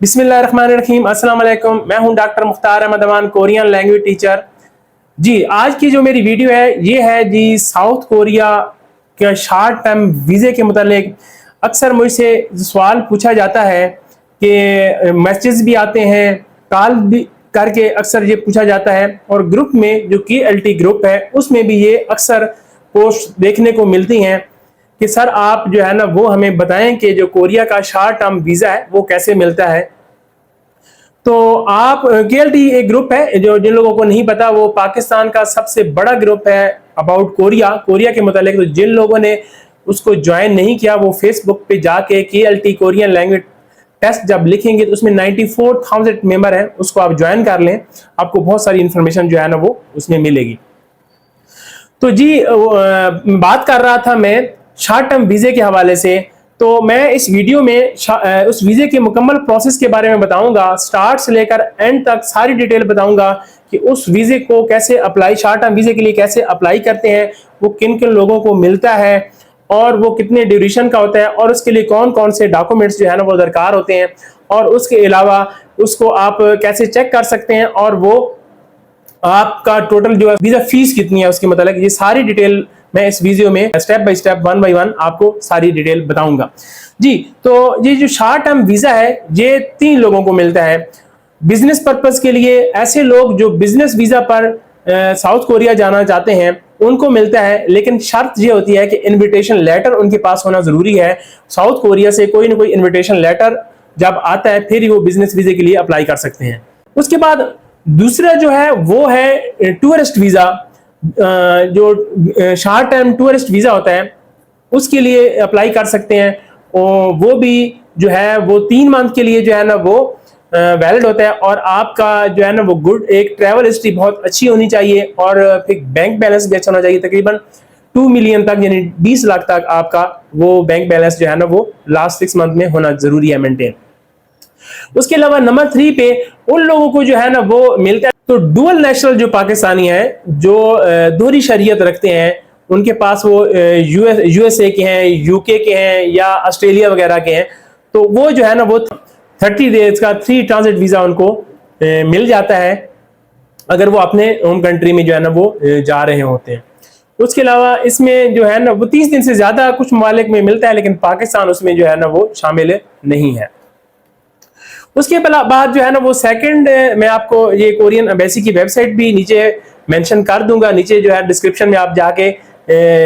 बिस्मिल्लाहिर्रहमानिर्रहीम, अस्सलाम वालेकुम। मैं हूं डॉक्टर मुख्तार अहमद अमान, कोरियन लैंग्वेज टीचर। जी, आज की जो मेरी वीडियो है ये है जी साउथ कोरिया के शॉर्ट टर्म वीज़े के मुतालिक। अक्सर मुझसे सवाल पूछा जाता है कि मैसेज भी आते हैं, कॉल भी करके अक्सर ये पूछा जाता है, और ग्रुप में जो KLT ग्रुप है उसमें भी ये अक्सर पोस्ट देखने को मिलती हैं कि सर आप जो है ना वो हमें बताएं कि जो कोरिया का शॉर्ट टर्म वीज़ा है वो कैसे मिलता है। तो आप KLT एक ग्रुप है, जो जिन लोगों को नहीं पता, वो पाकिस्तान का सबसे बड़ा ग्रुप है अबाउट कोरिया के मुतालिक। तो जिन लोगों ने उसको ज्वाइन नहीं किया वो फेसबुक पे जाके KLT कोरियन लैंग्वेज टेस्ट जब लिखेंगे तो उसमें 94,000 मेंबर हैं, उसको आप ज्वाइन कर लें, आपको बहुत सारी इंफॉर्मेशन जो है ना वो उसमें मिलेगी। तो जी बात कर रहा था मैं शॉर्ट टर्म वीज़े के हवाले से। तो मैं इस वीडियो में उस वीज़े के मुकम्मल प्रोसेस के बारे में बताऊंगा, स्टार्ट से लेकर एंड तक सारी डिटेल बताऊंगा कि उस वीज़े को कैसे अप्लाई, शॉर्ट टर्म वीज़े के लिए कैसे अप्लाई करते हैं, वो किन किन लोगों को मिलता है, और वो कितने ड्यूरेशन का होता है, और उसके लिए कौन कौन से डॉक्यूमेंट्स जो है ना वो दरकार होते हैं, और उसके अलावा उसको आप कैसे चेक कर सकते हैं, और वो आपका टोटल जो है वीजा फीस कितनी है उसके मतलब ये सारी डिटेल मैं इस वीडियो में स्टेप बाय स्टेप 1 बाय 1 आपको सारी डिटेल बताऊंगा। जी, तो ये जो शॉर्ट टर्म वीजा है ये 3 लोगों को मिलता है। बिजनेस पर्पस के लिए ऐसे लोग जो बिजनेस वीजा पर साउथ कोरिया जाना चाहते हैं उनको मिलता है, लेकिन शर्त ये होती है कि इनविटेशन लेटर उनके पास होना जरूरी है। साउथ कोरिया से कोई ना कोई इनविटेशन लेटर जब आता है फिर वो बिजनेस वीजे के लिए अप्लाई कर सकते हैं। उसके बाद दूसरा जो है वो है टूरिस्ट वीजा। जो शॉर्ट टर्म टूरिस्ट वीजा होता है उसके लिए अप्लाई कर सकते हैं, और वो भी जो है वो 3 मंथ के लिए जो है ना वो वैलिड होता है, और आपका जो है ना वो गुड एक ट्रैवल हिस्ट्री बहुत अच्छी होनी चाहिए, और फिर बैंक बैलेंस भी अच्छा होना चाहिए। तकरीबन 2 मिलियन तक यानी 20 लाख तक आपका वो बैंक बैलेंस जो है ना वो लास्ट 6 मंथ में होना जरूरी है मेंटेन। उसके अलावा नंबर 3 पे उन लोगों को जो है ना वो मिलता है, तो डुअल नेशनल जो पाकिस्तानी है जो दोहरी शरीयत रखते हैं, उनके पास वो USA के हैं, UK के हैं, या ऑस्ट्रेलिया वगैरह के हैं, तो वो जो है ना वो 30 डेज का 3 ट्रांजिट वीजा उनको मिल जाता है अगर वो अपने होम कंट्री में जो है ना वो जा रहे होते हैं। उसके अलावा इसमें जो है ना वो 30 दिन से ज्यादा कुछ ममालिक में मिलता है, लेकिन पाकिस्तान उसमें जो है ना वो शामिल नहीं है। उसके बाद जो है ना वो सेकंड, मैं आपको ये कोरियन एम्बेसी की वेबसाइट भी नीचे मेंशन कर दूंगा, नीचे जो है डिस्क्रिप्शन में आप जाके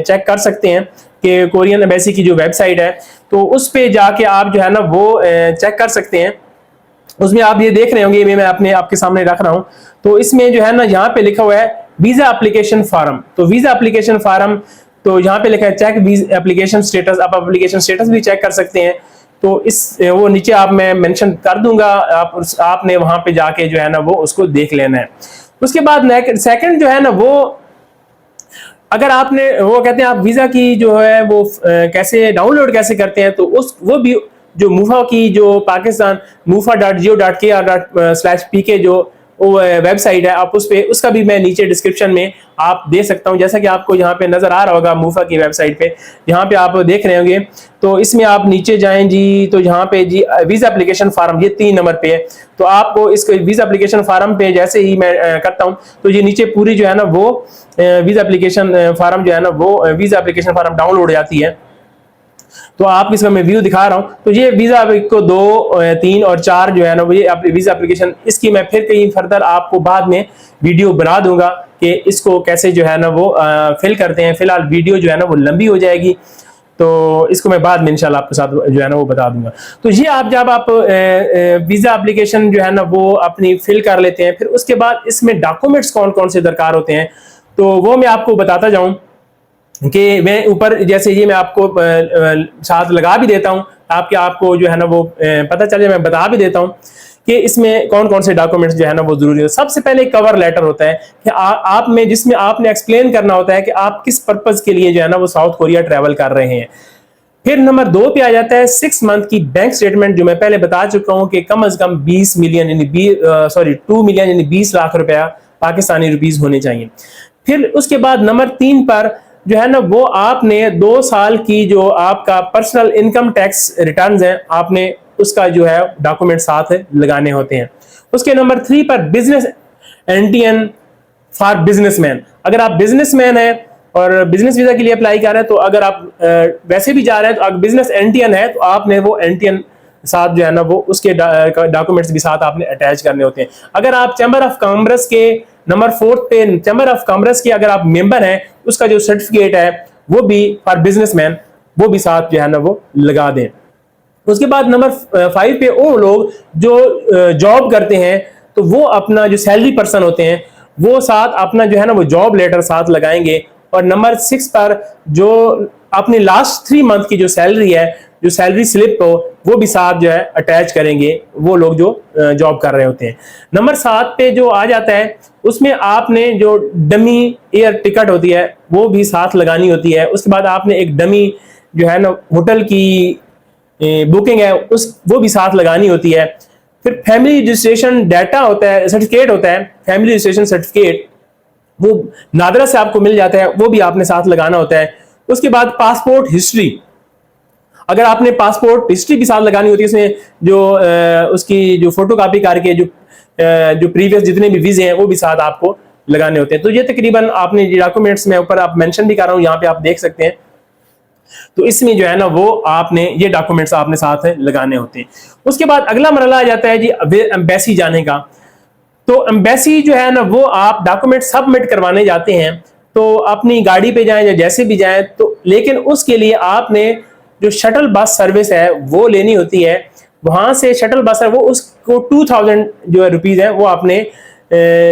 चेक कर सकते हैं कि कोरियन एम्बेसी की जो वेबसाइट है, तो उस पे जाके आप जो है ना वो चेक कर सकते हैं। उसमें आप ये देख रहे होंगे, मैं अपने आपके सामने रख रहा हूं, तो इसमें जो है ना यहाँ पे लिखा हुआ है वीजा एप्लीकेशन फॉर्म। तो वीजा एप्लीकेशन फॉर्म, तो यहाँ पे लिखा है चेक वीजा एप्लीकेशन स्टेटस। आप एप्लीकेशन स्टेटस भी चेक कर सकते हैं, तो इस वो नीचे आप मैं मेंशन कर दूंगा, आपने वहां पे जाके जो है ना वो उसको देख लेना है। उसके बाद सेकंड जो है ना वो, अगर आपने वो कहते हैं आप वीजा की जो है वो कैसे डाउनलोड कैसे करते हैं, तो उस वो भी जो मूफा की जो पाकिस्तान mufa.go.kr/pk जो वेबसाइट है, आप उस पे उसका भी मैं नीचे डिस्क्रिप्शन में आप दे सकता हूं। जैसा कि आपको यहाँ पे नजर आ रहा होगा मूफा की वेबसाइट पे, यहाँ पे आप देख रहे होंगे, तो इसमें आप नीचे जाएं जी, तो यहाँ पे जी वीजा एप्लीकेशन फॉर्म ये 3 नंबर पे है। तो आपको इस वीजा एप्लीकेशन फॉर्म पे जैसे ही मैं करता हूँ तो ये नीचे पूरी जो है ना वो वीजा एप्लीकेशन फॉर्म जो है ना वो वीजा एप्लीकेशन फॉर्म डाउनलोड हो जाती है। तो आप इसका मैं व्यू दिखा रहा हूं, तो ये वीजा को 2, 3 और 4 जो है ना ये वीजा एप्लीकेशन, इसकी मैं फिर कहीं फर्दर आपको बाद में वीडियो बना दूंगा कि इसको कैसे जो है ना वो फिल करते हैं। फिलहाल वीडियो जो है ना वो लंबी हो जाएगी, तो इसको मैं बाद में इंशाल्लाह आपके साथ जो है ना वो बता दूंगा। तो ये आप जब आप वीजा एप्लीकेशन जो है ना वो अपनी फिल कर लेते हैं, फिर उसके बाद इसमें डॉक्यूमेंट्स कौन कौन से दरकार होते हैं, तो वो मैं आपको बताता जाऊं कि मैं ऊपर जैसे ये मैं आपको साथ लगा भी देता हूं, आपको जो है ना वो पता चले, मैं बता भी देता हूं कि इसमें कौन कौन से डॉक्यूमेंट्स जो है ना वो जरूरी है। सबसे पहले कवर लेटर होता है कि आप में जिसमें आपने एक्सप्लेन करना होता है कि आप किस पर्पज के लिए जो है ना वो साउथ कोरिया ट्रैवल कर रहे हैं। फिर नंबर 2 पे आ जाता है 6 मंथ की बैंक स्टेटमेंट, जो मैं पहले बता चुका हूं कि कम से कम 20 मिलियन यानी 2 मिलियन यानी 20 लाख रुपया पाकिस्तानी रुपीज होने चाहिए। फिर उसके बाद नंबर 3 पर जो है ना वो आपने 2 साल की जो आपका पर्सनल इनकम टैक्स रिटर्न्स हैं आपने उसका जो है डॉक्यूमेंट साथ लगाने होते हैं। उसके नंबर 3 पर बिजनेस एनटीएन फॉर बिजनेसमैन। अगर आप बिजनेसमैन हैं और बिजनेस वीजा के लिए अप्लाई कर रहे हैं, तो अगर आप वैसे भी जा रहे हैं तो अगर बिजनेस एनटीएन है तो आपने वो एनटीएन साथ जो है ना वो उसके डॉक्यूमेंट्स भी साथ आपने अटैच करने होते हैं। अगर आप चैम्बर ऑफ कॉमर्स के नंबर 4 पे चैम्बर ऑफ कॉमर्स के अगर आप मेंबर हैं, उसका जो सर्टिफिकेट है वो भी फॉर बिजनेसमैन वो भी साथ जो है ना वो लगा दें। उसके बाद नंबर 5 पे वो लोग जो जॉब करते हैं तो वो अपना जो सैलरी पर्सन होते हैं वो साथ अपना जो है ना वो जॉब लेटर साथ लगाएंगे। और नंबर 6 पर जो अपनी लास्ट 3 मंथ की जो सैलरी है, जो सैलरी स्लिप हो, वो भी साथ जो है अटैच करेंगे वो लोग जो जॉब कर रहे होते हैं। नंबर 7 पे जो आ जाता है उसमें आपने जो डमी एयर टिकट होती है वो भी साथ लगानी होती है। उसके बाद आपने एक डमी जो है ना होटल की बुकिंग है वो भी साथ लगानी होती है। फिर फैमिली रजिस्ट्रेशन डाटा होता है, सर्टिफिकेट होता है, फैमिली रजिस्ट्रेशन सर्टिफिकेट वो नादरा से आपको मिल जाता है, वो भी आपने साथ लगाना होता है। उसके बाद पासपोर्ट हिस्ट्री, अगर आपने पासपोर्ट हिस्ट्री भी साथ लगानी होती है, इसमें जो उसकी जो फोटोकॉपी करके जो प्रीवियस जितने भी वीजे हैं वो भी साथ आपको लगाने होते हैं। तो ये तकरीबन आपने डॉक्यूमेंट्स में ऊपर आप मेंशन भी कर रहा हूं, यहाँ पे आप देख सकते हैं। तो इसमें जो है ना वो आपने ये डॉक्यूमेंट्स आपने साथ लगाने होते हैं। उसके बाद अगला मरला आ जाता है जी एम्बेसी जाने का। तो एम्बेसी जो है ना वो आप डॉक्यूमेंट सबमिट करवाने जाते हैं, तो अपनी गाड़ी पे जाएं या जैसे भी जाएं, तो लेकिन उसके लिए आपने जो शटल बस सर्विस है वो लेनी होती है। वहां से शटल बस है वो उसको 2000 जो है रुपीज है वो आपने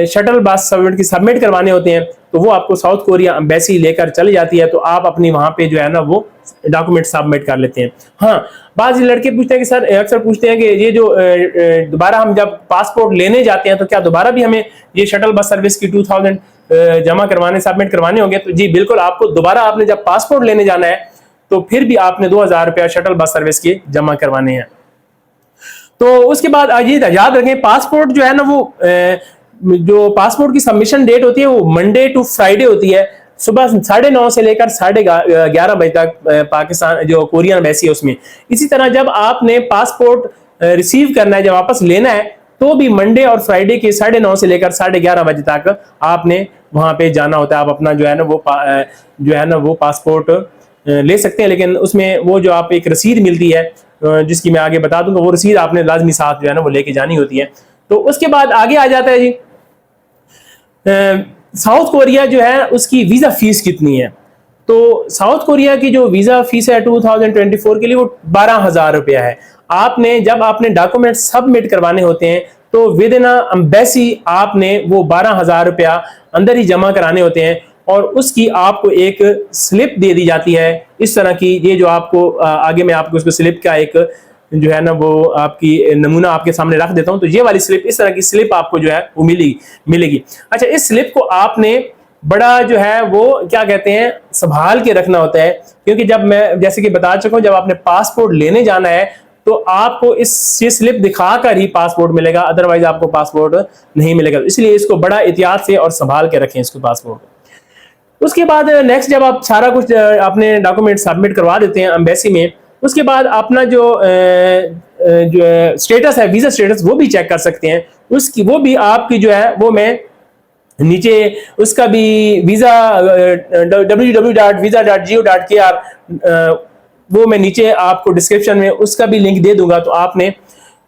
शटल बस सबमिट करवाने होते हैं। तो वो आपको साउथ कोरिया एम्बेसी लेकर चली जाती है, तो आप अपनी वहां पे जो है ना वो डॉक्यूमेंट सबमिट कर लेते हैं। हाँ, बाज लड़के पूछते हैं कि सर, अक्सर पूछते हैं कि ये जो दोबारा हम जब पासपोर्ट लेने जाते हैं तो क्या दोबारा भी हमें ये शटल बस सर्विस की 2000 जमा करवाने सबमिट करवाने होंगे? तो जी बिल्कुल, आपको दोबारा आपने जब पासपोर्ट लेने जाना है तो फिर भी आपने 2000 रुपया शटल बस सर्विस के जमा करवाने हैं। तो उसके बाद ये याद रखें, पासपोर्ट जो है ना वो जो पासपोर्ट की सबमिशन डेट होती है वो मंडे टू फ्राइडे होती है, सुबह 9:30 से लेकर 11:30 बजे तक पाकिस्तान जो कोरियन एम्बेसी है उसमें। इसी तरह जब आपने पासपोर्ट रिसीव करना है, जब वापस लेना है, तो भी मंडे और फ्राइडे के 9:30 से लेकर 11:30 बजे तक आपने वहां पे जाना होता है। आप अपना जो है ना वो पासपोर्ट ले सकते हैं, लेकिन उसमें वो जो आप एक रसीद मिलती है जिसकी मैं आगे बता दूंगा, वो रसीद आपने लाजमी साथ जो है ना वो लेके जानी होती है। तो उसके बाद आगे आ जाता है जी साउथ कोरिया जो है उसकी वीजा फीस कितनी है। तो साउथ कोरिया की जो वीजा फीस है 2024 के लिए वो 12,000 रुपया है। आपने जब आपने डॉक्यूमेंट सबमिट करवाने होते हैं तो विद इन एम्बेसी आपने वो 12,000 रुपया अंदर ही जमा कराने होते हैं, और उसकी आपको एक स्लिप दे दी जाती है इस तरह की। ये जो आपको आगे मैं आपको उसको स्लिप का एक जो है ना वो आपकी नमूना आपके सामने रख देता हूं। तो ये वाली स्लिप, इस तरह की स्लिप आपको जो है वो मिलेगी। अच्छा, इस स्लिप को आपने बड़ा जो है वो क्या कहते हैं संभाल के रखना होता है, क्योंकि जब मैं जैसे कि बता चुका हूं, जब आपने पासपोर्ट लेने जाना है तो आपको ये स्लिप दिखाकर ही पासपोर्ट मिलेगा, अदरवाइज आपको पासपोर्ट नहीं मिलेगा। इसलिए इसको बड़ा एहतियात से और संभाल के रखें इसको पासपोर्ट। उसके बाद नेक्स्ट जब आप सारा कुछ अपने डॉक्यूमेंट सबमिट करवा देते हैं एम्बेसी में, उसके बाद अपना जो स्टेटस है, वीजा स्टेटस, वो भी चेक कर सकते हैं। उसकी वो भी आपकी जो है वो मैं नीचे उसका भी वीजा www.visa.go.kr वो मैं नीचे आपको डिस्क्रिप्शन में उसका भी लिंक दे दूंगा, तो आपने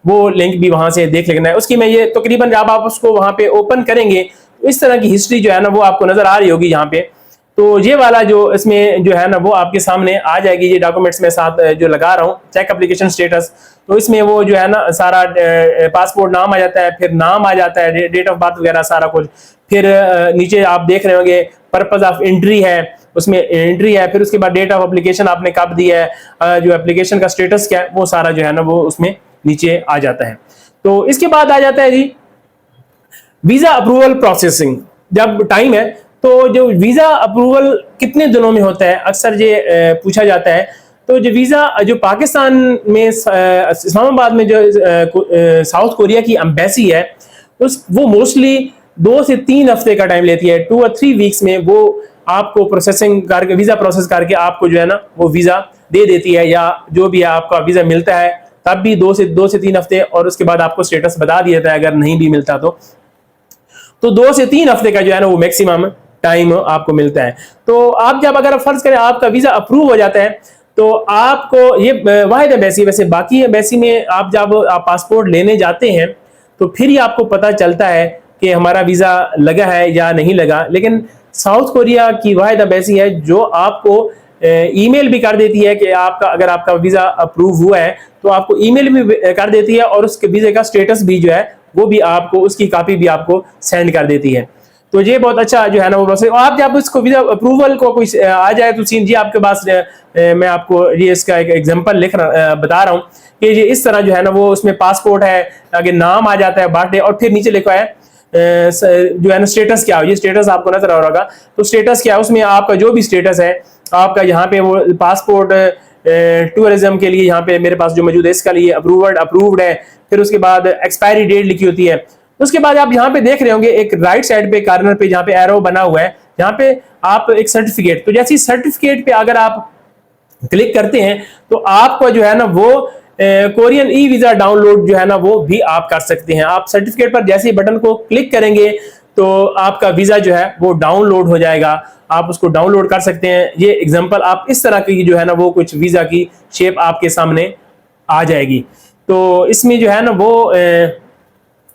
वो लिंक भी वहां से देख लेना है। उसकी मैं ये तकरीबन जब आप उसको वहां पे ओपन करेंगे तो इस तरह की हिस्ट्री जो है ना वो आपको नजर आ रही होगी यहाँ पे। तो ये वाला जो इसमें जो है ना वो आपके सामने आ जाएगी। ये डॉक्यूमेंट्स में साथ जो लगा रहा हूँ, चेक एप्लीकेशन स्टेटस, तो इसमें वो जो है ना सारा पासपोर्ट नाम आ जाता है, फिर नाम आ जाता है, डेट ऑफ बर्थ वगैरह सारा कुछ। फिर नीचे आप देख रहे होंगे पर्पज ऑफ एंट्री है, उसमें एंट्री है। फिर उसके बाद डेट ऑफ एप्लीकेशन आपने कब दी है, जो एप्लीकेशन का स्टेटस क्या है, वो सारा जो है ना वो उसमें नीचे आ जाता है। तो इसके बाद आ जाता है जी वीजा अप्रूवल प्रोसेसिंग। जब टाइम है तो जो वीजा अप्रूवल कितने दिनों में होता है, अक्सर ये पूछा जाता है। तो जो वीजा जो पाकिस्तान में इस्लामाबाद में जो साउथ कोरिया की एम्बेसी है वो मोस्टली 2 से 3 हफ्ते का टाइम लेती है। 2 और 3 वीक्स में वो आपको प्रोसेसिंग करके वीजा प्रोसेस करके आपको जो है ना वो वीजा दे देती है, या जो भी है आपका वीजा मिलता है तब भी 2 से 3 हफ्ते, और उसके बाद आपको स्टेटस बता दिया था अगर नहीं भी मिलता तो 2 से 3 हफ्ते का जो है ना वो मैक्सिमम टाइम आपको मिलता है। तो आप जब अगर फर्ज करें आपका वीजा अप्रूव हो जाता है तो आपको ये वाहिद एम्बेसी, वैसे बाकी एम्बेसी में आप जब आप पासपोर्ट लेने जाते हैं तो फिर ही आपको पता चलता है कि हमारा वीजा लगा है या नहीं लगा, लेकिन साउथ कोरिया की वाहिद एम्बेसी है जो आपको ईमेल भी कर देती है कि आपका अगर आपका वीजा अप्रूव हुआ है तो आपको ईमेल भी कर देती है, और उसके वीजे का स्टेटस भी जो है वो भी आपको, उसकी कॉपी भी आपको सेंड कर देती है। तो ये बहुत अच्छा जो है ना वो प्रोसेस। आप जब उसको वीजा अप्रूवल को कोई आ जाए तो सीन जी आपके पास मैं आपको ये इसका एक एग्जांपल बता रहा हूँ कि ये इस तरह जो है ना वो उसमें पासपोर्ट है, आगे नाम आ जाता है बर्थडे, और फिर नीचे लिखा है जो है ना स्टेटस क्या हो। ये स्टेटस आपको नजर आ रहा होगा, तो स्टेटस क्या है उसमें आपका जो भी स्टेटस है आपका यहाँ पे वो पासपोर्ट टूरिज्म के लिए यहाँ पे मेरे पास जो मौजूद है इसका लिए अप्रूव्ड है। फिर उसके बाद एक्सपायरी डेट लिखी होती है। उसके बाद आप यहाँ पे देख रहे होंगे एक राइट साइड पे कॉर्नर पे जहाँ पे एरो बना हुआ है, यहाँ पे आप एक सर्टिफिकेट, तो जैसे सर्टिफिकेट पे अगर आप क्लिक करते हैं तो आपको जो है ना वो कोरियन ई वीजा डाउनलोड जो है ना वो भी आप कर सकते हैं। आप सर्टिफिकेट पर जैसे ही बटन को क्लिक करेंगे तो आपका वीजा जो है वो डाउनलोड हो जाएगा, आप उसको डाउनलोड कर सकते हैं। ये एग्जांपल आप इस तरह की जो है ना वो कुछ वीजा की शेप आपके सामने आ जाएगी। तो इसमें जो है ना वो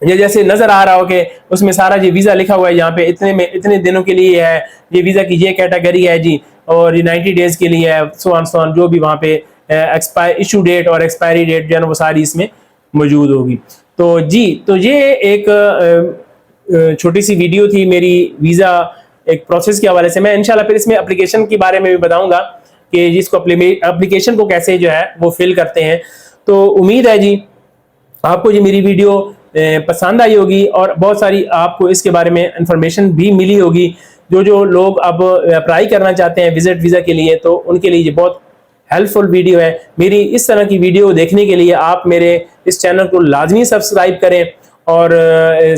ये जैसे नजर आ रहा हो कि उसमें सारा ये वीजा लिखा हुआ है, यहाँ पे इतने दिनों के लिए है, ये वीजा की ये कैटेगरी है जी, और ये 90 डेज के लिए है, सो ऑन जो भी वहाँ पे इशू डेट और एक्सपायरी डेट जो है ना वो सारी इसमें मौजूद होगी। तो जी, तो ये एक छोटी सी वीडियो थी मेरी वीजा एक प्रोसेस के हवाले से। मैं इंशाल्लाह फिर इसमें एप्लीकेशन के बारे में भी बताऊंगा कि जिसको एप्लीकेशन को कैसे जो है वो फिल करते हैं। तो उम्मीद है जी आपको ये मेरी वीडियो पसंद आई होगी और बहुत सारी आपको इसके बारे में इंफॉर्मेशन भी मिली होगी। जो लोग अब अप्लाई करना चाहते हैं विजिट वीजा के लिए तो उनके लिए ये बहुत हेल्पफुल वीडियो है। मेरी इस तरह की वीडियो देखने के लिए आप मेरे इस चैनल को लाजमी सब्सक्राइब करें, और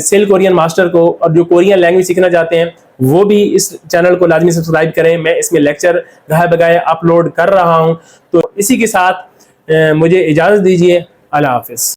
सेल कोरियन मास्टर को, और जो कोरियन लैंग्वेज सीखना चाहते हैं वो भी इस चैनल को लाजमी सब्सक्राइब करें। मैं इसमें लेक्चर गाहे बगाए अपलोड कर रहा हूं। तो इसी के साथ मुझे इजाजत दीजिए। अल्लाह हाफिज।